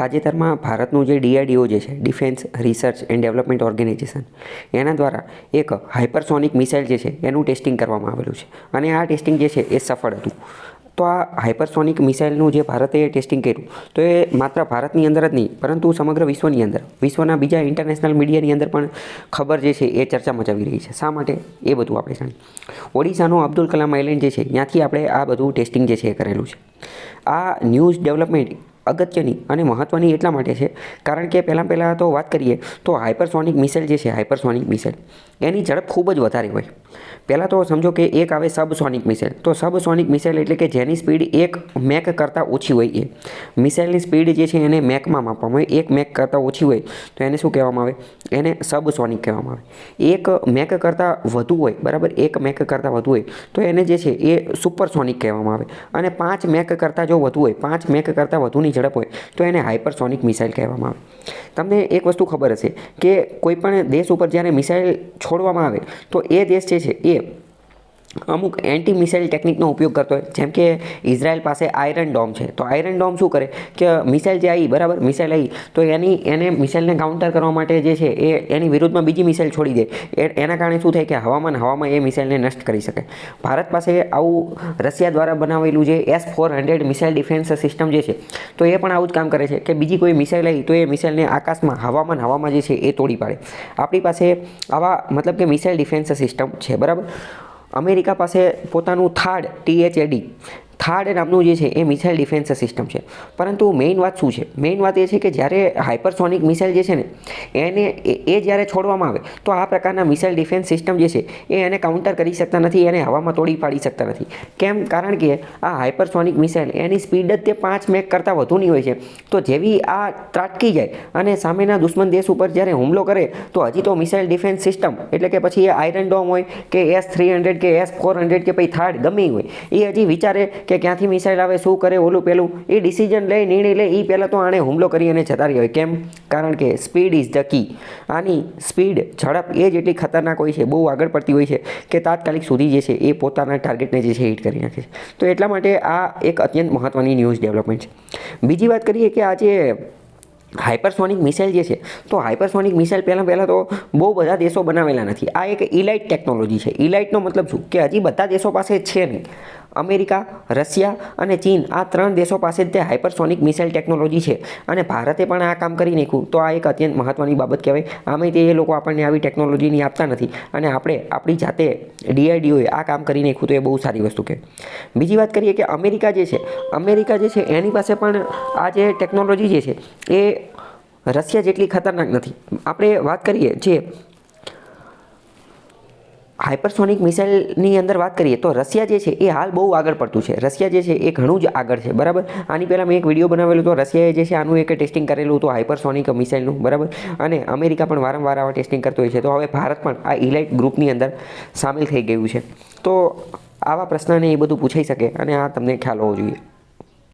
તાજેતરમાં ભારતનું જે DRDO જે છે, defence research and development organisation, એના દ્વારા એક હાઇપરસોનિક મિસાઇલ જે છે એનું ટેસ્ટિંગ કરવામાં આવેલું છે અને આ ટેસ્ટિંગ જે છે એ સફળ હતું. તો આ હાઇપરસોનિક મિસાઇલનું જે ભારતે ટેસ્ટિંગ કર્યું તો એ માત્ર ભારતની અંદર જ નહીં પરંતુ સમગ્ર વિશ્વની અંદર, વિશ્વના બીજા ઇન્ટરનેશનલ મીડિયાની અંદર પણ ખબર જે છે એ ચર્ચા મચાવી રહી છે. શા માટે એ બધું આપણે જાણીએ. ઓડિશાનો અબ્દુલ કલામ આઇલેન્ડ જે છે ત્યાંથી આપણે આ બધું ટેસ્ટિંગ જે છે એ કરેલું છે. આ ન્યૂઝ ડેવલપમેન્ટ અગત્યની અને મહત્ત્વની એટલા માટે છે કારણ કે પહેલાં તો વાત કરીએ તો હાઇપરસોનિક મિસાઇલ જે છે, હાઇપરસોનિક મિસાઇલ એની ઝડપ ખૂબ જ વધારે હોય. પહેલાં તો સમજો કે એક આવે સબસોનિક મિસાઇલ. તો સબસોનિક મિસાઇલ એટલે કે જેની સ્પીડ 1 મેક કરતાં ઓછી હોય. એ મિસાઇલની સ્પીડ જે છે એને મેકમાં માપવામાં આવે. 1 મેક કરતાં ઓછી હોય તો એને શું કહેવામાં આવે? એને સબસોનિક કહેવામાં આવે. 1 મેક કરતાં વધુ હોય, બરાબર, 1 મેક કરતાં વધુ હોય તો એને જે છે એ સુપરસોનિક કહેવામાં આવે. અને 5 મેક કરતાં જો વધુ હોય, 5 મેક કરતાં વધુની ઝડપ હોય તો એને હાઇપરસોનિક મિસાઇલ કહેવામાં આવે. તમને એક વસ્તુ ખબર હશે કે કોઈપણ દેશ ઉપર જ્યારે મિસાઇલ છોડવામાં આવે તો એ દેશ જે છે એ અમુક એન્ટી મિસાઇલ ટેકનિકનો ઉપયોગ કરતો હોય. જેમ કે ઇઝરાયલ પાસે આયરન ડોમ છે. તો આયરન ડોમ શું કરે કે મિસાઇલ જે આવી, બરાબર, મિસાઇલ આવી તો એને મિસાઇલને કાઉન્ટર કરવા માટે જે છે એ એની વિરુદ્ધમાં બીજી મિસાઇલ છોડી દે. એના કારણે શું થાય કે હવામાં એ મિસાઇલને નષ્ટ કરી શકે. ભારત પાસે આવું રશિયા દ્વારા બનાવેલું જે S-400 મિસાઇલ ડિફેન્સ સિસ્ટમ જે છે તો એ પણ આવું જ કામ કરે છે કે બીજી કોઈ મિસાઇલ આવી તો એ મિસાઇલને આકાશમાં હવામાં જે છે એ તોડી પાડે. આપણી પાસે આવા મતલબ કે મિસાઇલ ડિફેન્સ સિસ્ટમ છે, બરાબર. અમેરિકા પાસે પોતાનું THAAD નામનું જે છે એ મિસાઇલ ડિફેન્સ સિસ્ટમ છે. પરંતુ મેઇન વાત શું છે? મેઇન વાત એ છે કે જ્યારે હાઇપરસોનિક મિસાઇલ જે છે ને એ જ્યારે છોડવામાં આવે તો આ પ્રકારના મિસાઇલ ડિફેન્સ સિસ્ટમ જે છે એને કાઉન્ટર કરી શકતા નથી, એને હવામાં તોડી પાડી શકતા નથી. કેમ? કારણ કે આ હાઇપરસોનિક મિસાઇલ એની સ્પીડ જ તે 5 મેક કરતાં વધુની હોય છે. તો જેવી આ ત્રાટકી જાય અને સામેના દુશ્મન દેશ ઉપર જ્યારે હુમલો કરે તો હજી તો મિસાઇલ ડિફેન્સ સિસ્ટમ એટલે કે પછી એ આયરન ડોમ હોય કે S-300 કે S-400 કે પછી THAAD ગમે હોય, એ હજી વિચારે કે ક્યાંથી મિસાઇલ આવે, શું કરે, ઓલું પેલું, એ ડિસિઝન લે, નિર્ણય લે, એ પહેલાં તો આણે હુમલો કરી અને જતા રહ્યા હોય. કેમ? કારણ કે સ્પીડ ઇઝ ધ કી. આની સ્પીડ, ઝડપ એ જેટલી ખતરનાક હોય છે, બહુ આગળ પડતી હોય છે કે તાત્કાલિક સુધી જે છે એ પોતાના ટાર્ગેટને જે છે હિટ કરી નાખે છે. તો એટલા માટે આ એક અત્યંત મહત્ત્વની ન્યૂઝ ડેવલપમેન્ટ છે. બીજી વાત કરીએ કે આજે હાઇપરસોનિક મિસાઇલ જે છે તો હાઇપરસોનિક મિસાઇલ પહેલાં તો બહુ બધા દેશો બનાવેલા નથી. આ એક ઇલાઇટ ટેકનોલોજી છે. ઇલાઇટનો મતલબ શું કે હજી બધા દેશો પાસે છે નહીં. અમેરિકા, રશિયા અને ચીન, આ 3 દેશો પાસે જ તે હાઇપરસોનિક મિસાઇલ ટેકનોલોજી છે અને ભારતે પણ આ કામ કરી નાખ્યું. તો આ એક અત્યંત મહત્ત્વની બાબત કહેવાય. આમે તે એ લોકો આપણને આવી ટેકનોલોજીની આપતા નથી અને આપણે આપણી જાતે DRDOએ આ કામ કરી નાખ્યું તો એ બહુ સારી વસ્તુ કહેવાય. બીજી વાત કરીએ કે અમેરિકા જે છે એની પાસે પણ આ જે ટેકનોલોજી જે છે એ રશિયા જેટલી ખતરનાક નથી. આપણે વાત કરીએ જે હાઇપરસોનિક મિસાઇલની અંદર વાત કરીએ તો રશિયા જે છે એ હાલ બહુ આગળ પડતું છે. રશિયા જે છે એ ઘણું જ આગળ છે, બરાબર. આની પહેલાં મેં એક વિડીયો બનાવેલો હતો. રશિયાએ જે છે આનું એક ટેસ્ટિંગ કરેલું હતું હાઇપરસોનિક મિસાઇલનું, બરાબર. અને અમેરિકા પણ વારંવાર આવા ટેસ્ટિંગ કરતો હોય છે. તો હવે ભારત પણ આ ઇલાઇટ ગ્રુપની અંદર સામેલ થઈ ગયું છે. તો આવા પ્રશ્નને એ બધું પૂછાઈ શકે અને આ તમને ખ્યાલ હોવો જોઈએ.